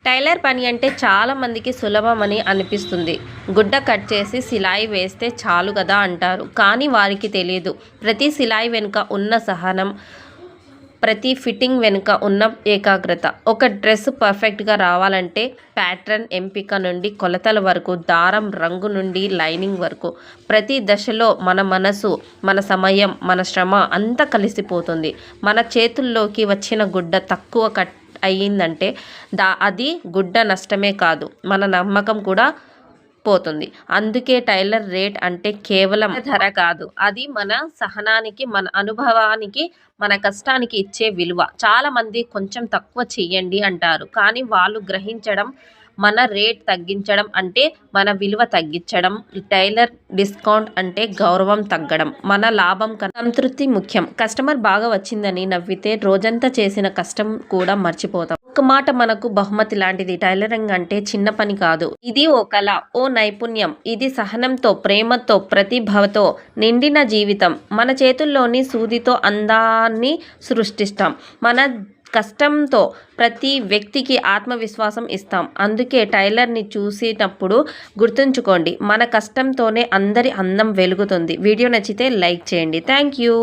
Tailor పని అంటే చాలా మందికి సులభమని అనిపిస్తుంది. గుడ్డ కట్ చేసి సిలాయి వేస్తే చాలు కదా అంటారు. కానీ వారికి తెలియదు ప్రతి సిలాయి వెనుక ఉన్న సహనం, ప్రతి ఫిట్టింగ్ వెనుక ఉన్న ఏకాగ్రత. ఒక డ్రెస్ పర్ఫెక్ట్గా రావాలంటే ప్యాటర్న్ ఎంపిక నుండి కొలతల వరకు, దారం రంగు నుండి లైనింగ్ వరకు ప్రతి దశలో మన మనసు, మన సమయం, మన శ్రమ అంతా కలిసిపోతుంది. మన చేతుల్లోకి వచ్చిన గుడ్డ తక్కువ కట్ అయ్యిందంటే అది గుడ్డ నష్టమే కాదు, మన నమ్మకం కూడా పోతుంది. అందుకే టైలర్ రేట్ అంటే కేవలం ధర కాదు, అది మన సహనానికి, మన అనుభవానికి, మన కష్టానికి ఇచ్చే విలువ. చాలా మంది కొంచెం తక్కువ చెయ్యండి అంటారు, కానీ వాళ్ళు గ్రహించడం మన రేట్ తగ్గించడం అంటే మన విలువ తగ్గించడం. టైలర్ డిస్కౌంట్ అంటే గౌరవం తగ్గడం. మన లాభం కన్నా సంతృప్తి ముఖ్యం. కస్టమర్ బాగా వచ్చిందని నవ్వితే రోజంతా చేసిన కష్టం కూడా మర్చిపోతాం. ఒక మాట మనకు బహుమతి లాంటిది. టైలరింగ్ అంటే చిన్న పని కాదు, ఇది ఓ కళ, ఓ నైపుణ్యం. ఇది సహనంతో, ప్రేమతో, ప్రతిభతో నిండిన జీవితం. మన చేతుల్లోని సూదితో అందాన్ని సృష్టిస్తాం. మన కష్టంతో ప్రతి వ్యక్తికి ఆత్మవిశ్వాసం ఇస్తాం. అందుకే టైలర్ని చూసినప్పుడు గుర్తుంచుకోండి, మన కష్టంతోనే అందరి అందం వెలుగుతుంది. వీడియో నచ్చితే లైక్ చేయండి. Thank you.